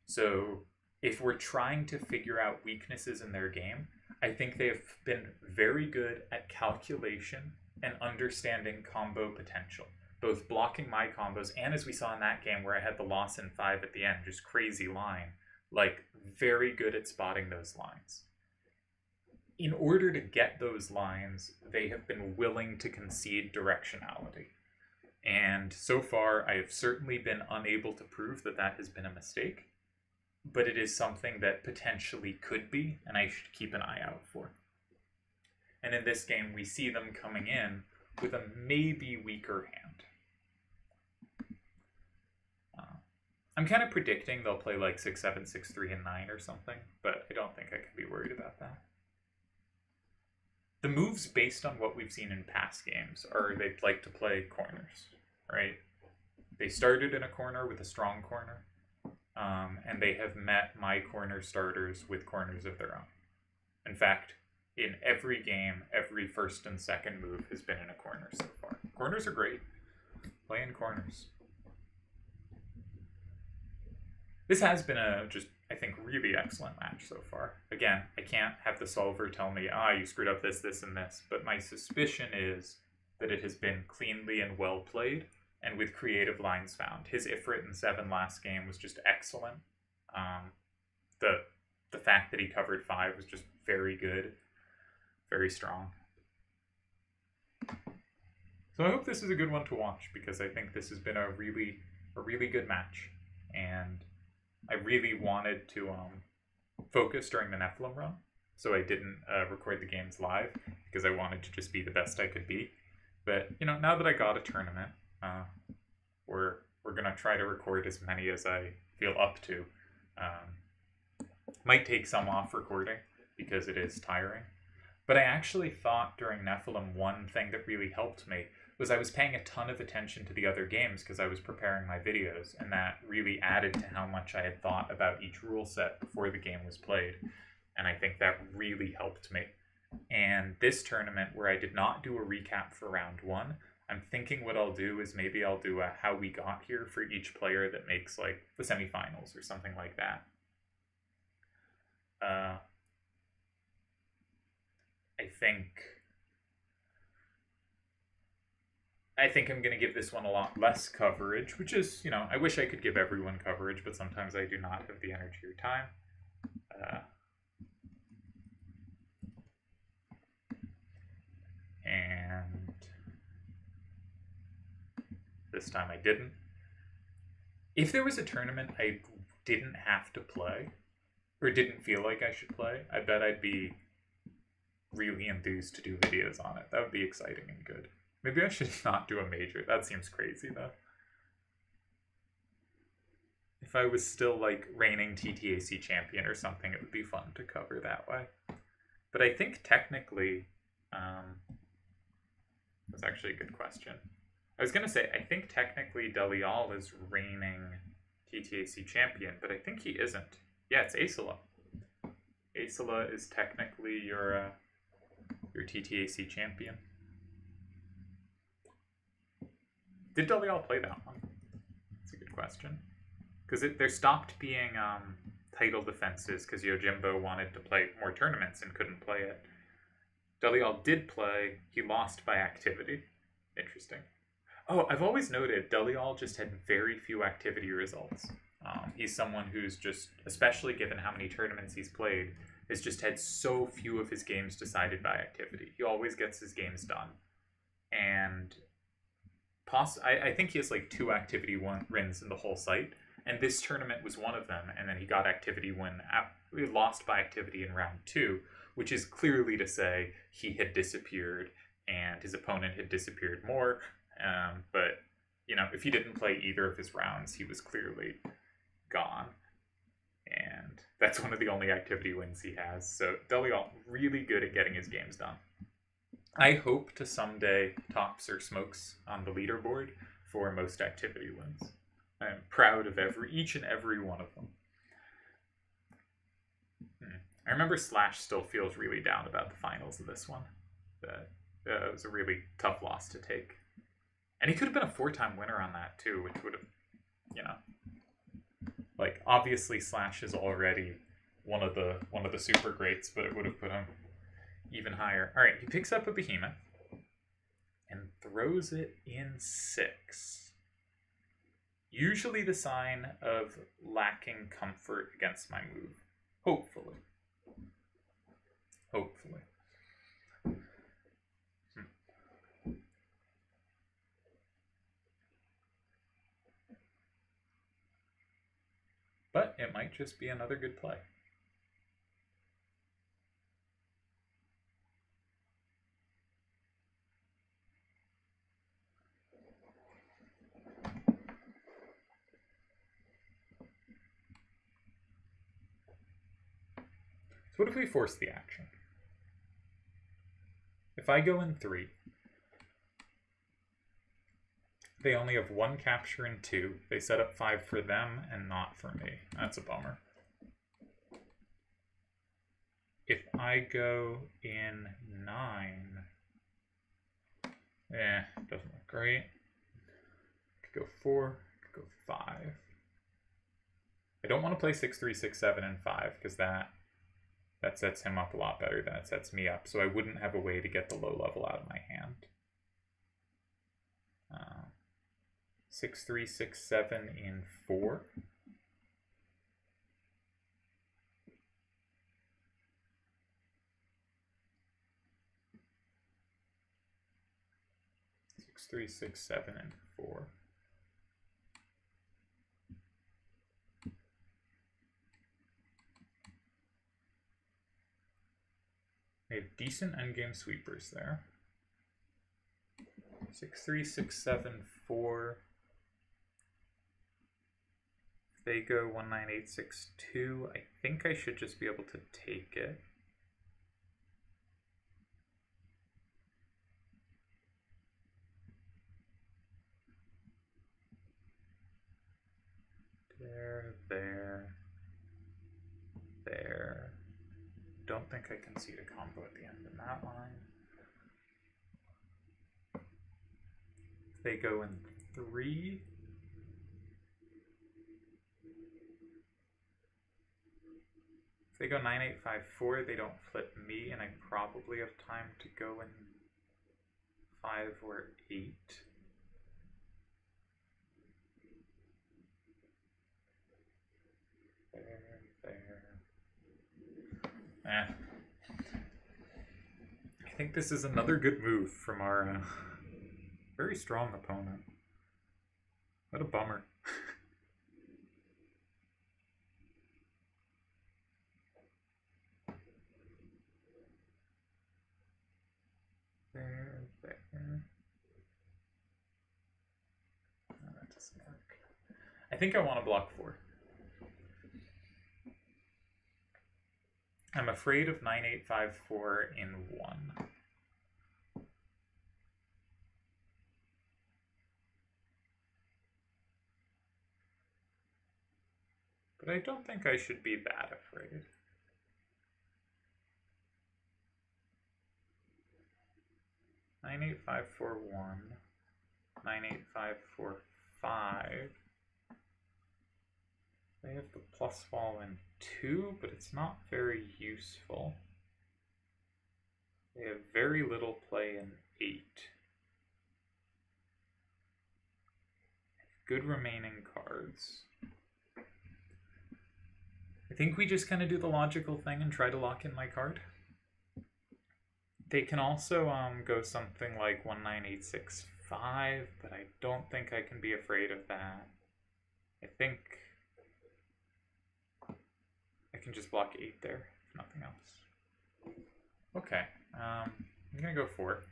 So if we're trying to figure out weaknesses in their game, I think they have been very good at calculation and understanding combo potential. Both blocking my combos and, as we saw in that game where I had the loss in 5 at the end, just crazy line, like very good at spotting those lines. In order to get those lines, they have been willing to concede directionality. And so far, I have certainly been unable to prove that that has been a mistake, but it is something that potentially could be, and I should keep an eye out for. And in this game, we see them coming in with a maybe weaker hand. I'm kind of predicting they'll play like 6, 7, 6, 3, and 9 or something, but I don't think I can be worried about that. The moves based on what we've seen in past games are they like to play corners, right? They started in a corner with a strong corner, and they have met my corner starters with corners of their own. In fact, in every game, every first and second move has been in a corner so far. Corners are great. Play in corners. This has been a I think, really excellent match so far. Again, I can't have the solver tell me, you screwed up this, this, and this, but my suspicion is that it has been cleanly and well played, and with creative lines found. His Ifrit in 7 last game was just excellent. The fact that he covered 5 was just very good, very strong. So I hope this is a good one to watch, because I think this has been a really good match, and I really wanted to focus during the Nephilim run, so I didn't record the games live, because I wanted to just be the best I could be. But now that I got a tournament, we're gonna try to record as many as I feel up to. Might take some off recording because it is tiring. But I actually thought during Nephilim one thing that really helped me was I was paying a ton of attention to the other games because I was preparing my videos, and that really added to how much I had thought about each rule set before the game was played. And I think that really helped me. And this tournament, where I did not do a recap for round one, I'm thinking what I'll do is maybe I'll do a how we got here for each player that makes like the semifinals or something like that. I think I'm going to give this one a lot less coverage, which is, I wish I could give everyone coverage, but sometimes I do not have the energy or time. And this time I didn't. If there was a tournament I didn't have to play, or didn't feel like I should play, I bet I'd be really enthused to do videos on it. That would be exciting and good. Maybe I should not do a major. That seems crazy, though. If I was still, like, reigning TTAC champion or something, it would be fun to cover that way. But I think technically... that's actually a good question. I was going to say, I think technically Delial is reigning TTAC champion, but I think he isn't. Yeah, it's Aesila. Aesila is technically your TTAC champion. Did Delial play that one? That's a good question. Because there stopped being title defenses because Yojimbo wanted to play more tournaments and couldn't play it. Delial did play. He lost by activity. Interesting. Oh, I've always noted Delial just had very few activity results. He's someone who's just, especially given how many tournaments he's played, has just had so few of his games decided by activity. He always gets his games done. And I think he has like 2 activity wins in the whole site. And this tournament was one of them. And then he got activity win. He lost by activity in round 2, which is clearly to say he had disappeared and his opponent had disappeared more. But, if he didn't play either of his rounds, he was clearly gone. And that's one of the only activity wins he has. So Delial, really good at getting his games done. I hope to someday top Sir Smokes on the leaderboard for most activity wins. I'm proud of each and every one of them. I remember Slash still feels really down about the finals of this one. It was a really tough loss to take. And he could have been a 4-time winner on that too, which would have, like, obviously Slash is already one of the super greats, but it would have put him even higher. All right, he picks up a Behemoth and throws it in 6. Usually the sign of lacking comfort against my move. Hopefully. Hopefully. But it might just be another good play. So what if we force the action? If I go in 3, they only have 1 capture and 2. They set up 5 for them and not for me. That's a bummer. If I go in 9, doesn't look great. Could go 4, could go 5. I don't want to play 6, 3, 6, 7, and 5 because that sets him up a lot better than it sets me up. So I wouldn't have a way to get the low level out of my hand. 6, 3, 6, 7 in 4. 6, 3, 6, 7, and 4. They have decent endgame sweepers there. 6, 3, 6, 7, 4. If they go 1, 9, 8, 6, 2, I think I should just be able to take it. There. Don't think I can see the combo at the end of that line. If they go in 3. If they go 9, 8, 5, 4, they don't flip me, and I probably have time to go in 5 or 8. I think this is another good move from our very strong opponent. What a bummer. There. No, that doesn't work. I think I want to block 4. I'm afraid of 9, 8, 5, 4 in 1. But I don't think I should be that afraid. Nine, 8, 5, 4, 1. 9, 8, 5, 4, 5. They have the plus wall in 2, but it's not very useful. They have very little play in 8. Good remaining cards. I think we just kind of do the logical thing and try to lock in my card. They can also go something like 1, 9, 8, 6, 5, but I don't think I can be afraid of that. I think I can just block 8 there, if nothing else. Okay, I'm gonna go 4.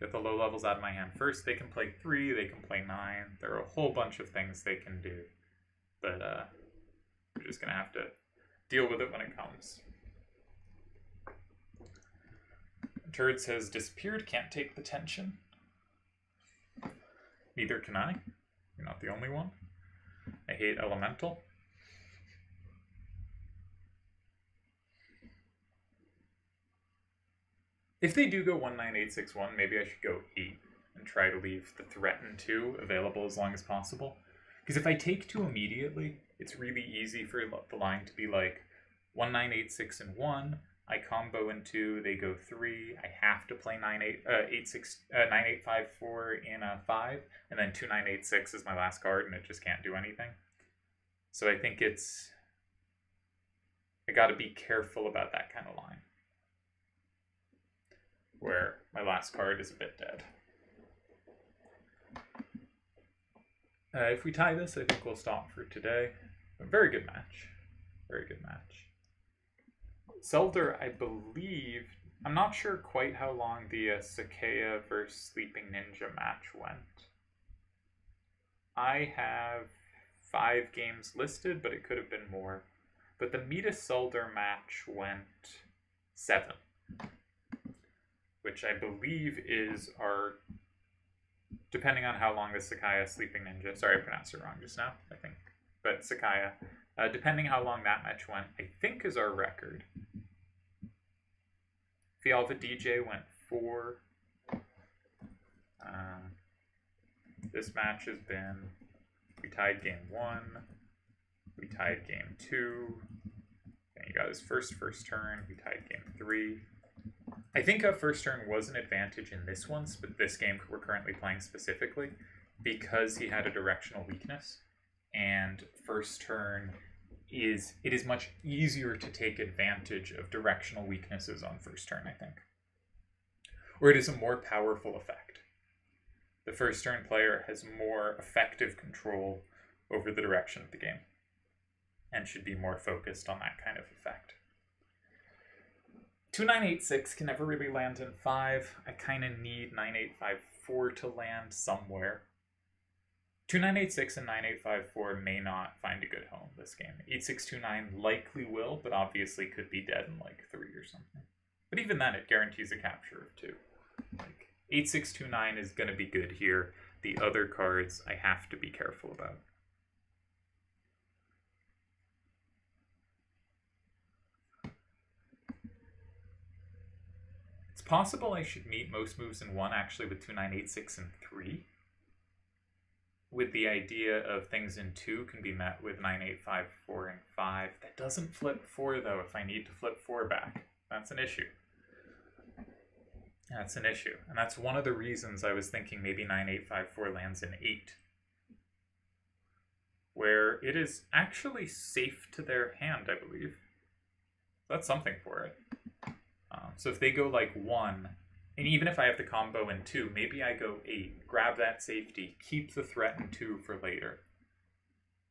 Get the low levels out of my hand first. They can play 3, they can play 9. There are a whole bunch of things they can do, but we're just gonna have to deal with it when it comes. Turds has disappeared, can't take the tension. Neither can I. You're not the only one. I hate Elemental. If they do go 1, 9, 8, 6, 1, maybe I should go 8 and try to leave the threaten 2 available as long as possible. Because if I take 2 immediately, it's really easy for the line to be like 1, 9, 8, 6, and 1. I combo in 2, they go 3. I have to play 9, 8, 5, 4 in a 5, and then 2, 9, 8, 6 is my last card, and it just can't do anything. So I think I got to be careful about that kind of line, where my last card is a bit dead. If we tie this, I think we'll stop for today. A very good match. Very good match. Zelda, I believe, I'm not sure quite how long the Sakaya versus Sleeping Ninja match went. I have 5 games listed, but it could have been more. But the Mita Zelda match went 7. Which I believe is our, depending on how long the Sakaya Sleeping Ninja, sorry I pronounced it wrong just now, I think, but Sakaya, depending how long that match went, I think is our record. Fialva DJ went 4. This match has been, we tied game 1, we tied game 2, and he got his first turn, we tied game 3. I think a first turn was an advantage in this one, but this game we're currently playing specifically, because he had a directional weakness, and first turn it is much easier to take advantage of directional weaknesses on first turn, I think. Or it is a more powerful effect. The first turn player has more effective control over the direction of the game and should be more focused on that kind of effect. 2986 can never really land in 5. I kind of need 9854 to land somewhere. 2986 and 9854 may not find a good home this game. 8629 likely will, but obviously could be dead in like 3 or something. But even then, it guarantees a capture of 2. Like 8629 is going to be good here. The other cards I have to be careful about. It's possible I should meet most moves in 1 actually with 2986 and 3. With the idea of things in 2 can be met with 9854 and 5. That doesn't flip 4 though if I need to flip 4 back. That's an issue. That's an issue. And that's one of the reasons I was thinking maybe 9854 lands in 8. Where it is actually safe to their hand, I believe. That's something for it. So if they go like 1, and even if I have the combo in 2, maybe I go 8, grab that safety, keep the threat in 2 for later.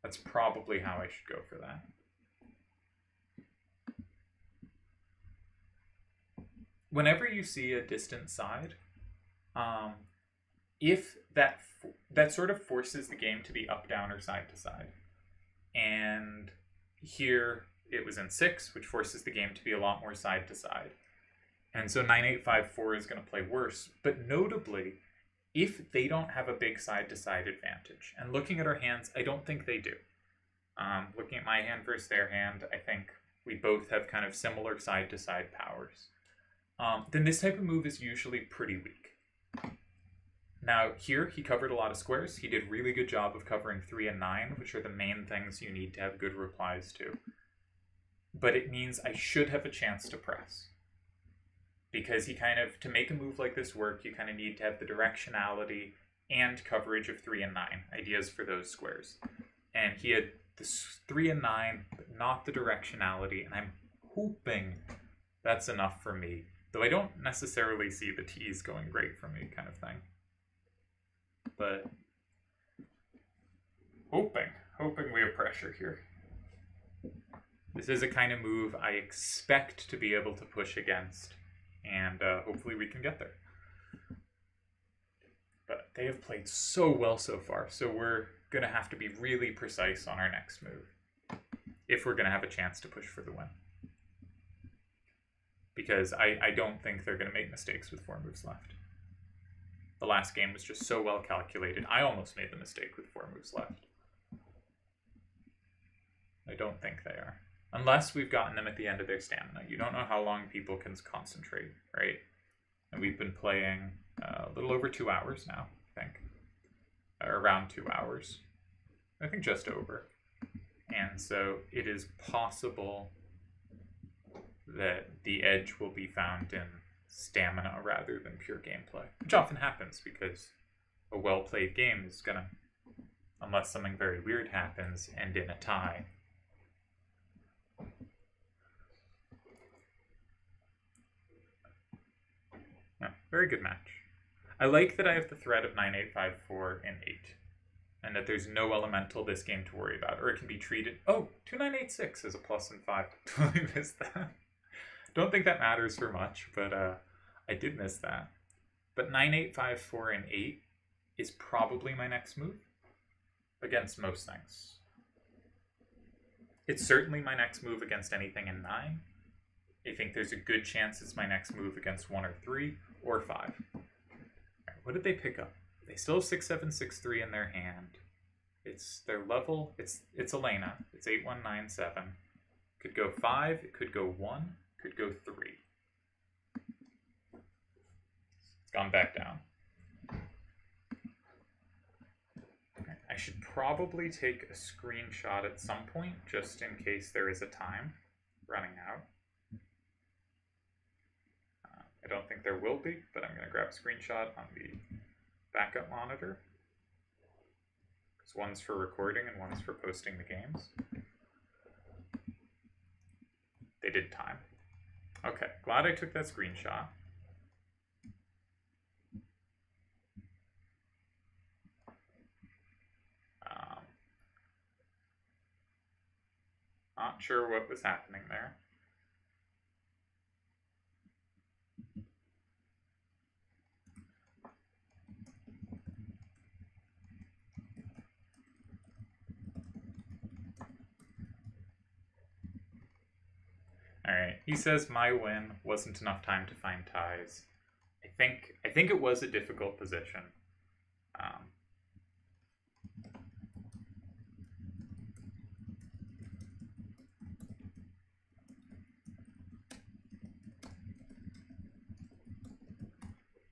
That's probably how I should go for that. Whenever you see a distant side, if that sort of forces the game to be up, down, or side to side. And here it was in 6, which forces the game to be a lot more side to side. And so 9854 is going to play worse. But notably, if they don't have a big side-to-side advantage, and looking at our hands, I don't think they do. Looking at my hand versus their hand, I think we both have kind of similar side-to-side powers. Then this type of move is usually pretty weak. Now, here, he covered a lot of squares. He did a really good job of covering 3 and 9, which are the main things you need to have good replies to. But it means I should have a chance to press. Because he kind of, to make a move like this work, you kind of need to have the directionality and coverage of 3 and 9, ideas for those squares. And he had this 3 and 9, but not the directionality, and I'm hoping that's enough for me. Though I don't necessarily see the T's going great for me, kind of thing. But hoping we have pressure here. This is a kind of move I expect to be able to push against. And hopefully we can get there. But they have played so well so far, so we're going to have to be really precise on our next move if we're going to have a chance to push for the win. Because I don't think they're going to make mistakes with 4 moves left. The last game was just so well calculated. I almost made the mistake with 4 moves left. I don't think they are. Unless we've gotten them at the end of their stamina. You don't know how long people can concentrate, right? And we've been playing a little over 2 hours now, I think. Or around 2 hours. I think just over. And so it is possible that the edge will be found in stamina rather than pure gameplay. Which often happens because a well-played game is gonna, unless something very weird happens, end in a tie. Yeah, very good match. I like that I have the threat of 9854 and 8. And that there's no elemental this game to worry about. Or it can be treated... Oh, 2986 is a plus and 5. Totally missed that. Don't think that matters for much, but I did miss that. But 9854 and 8 is probably my next move against most things. It's certainly my next move against anything in 9. I think there's a good chance it's my next move against 1 or 3 or 5. Right, what did they pick up? They still have 6, 7, 6, 3 in their hand. It's their level. It's Elena. It's 8, 1, 9, 7. Could go 5. It could go 1. Could go 3. It's gone back down. Okay, I should probably take a screenshot at some point, just in case there is a time running out. I don't think there will be, but I'm going to grab a screenshot on the backup monitor. Because one's for recording and one's for posting the games. They did time. Okay, glad I took that screenshot. Not sure what was happening there. Alright, he says my win wasn't enough time to find ties. I think it was a difficult position.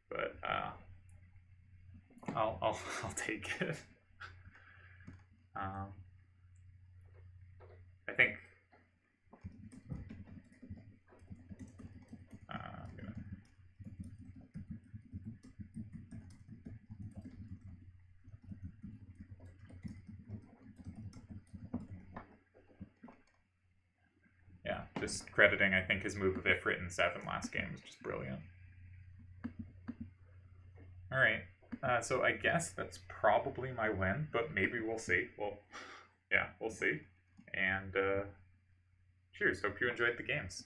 But I'll take it. I think yeah, just crediting, I think, his move of Ifrit in 7 last game was just brilliant. Alright, so I guess that's probably my win, but maybe we'll see. Well, yeah, we'll see. And cheers, hope you enjoyed the games.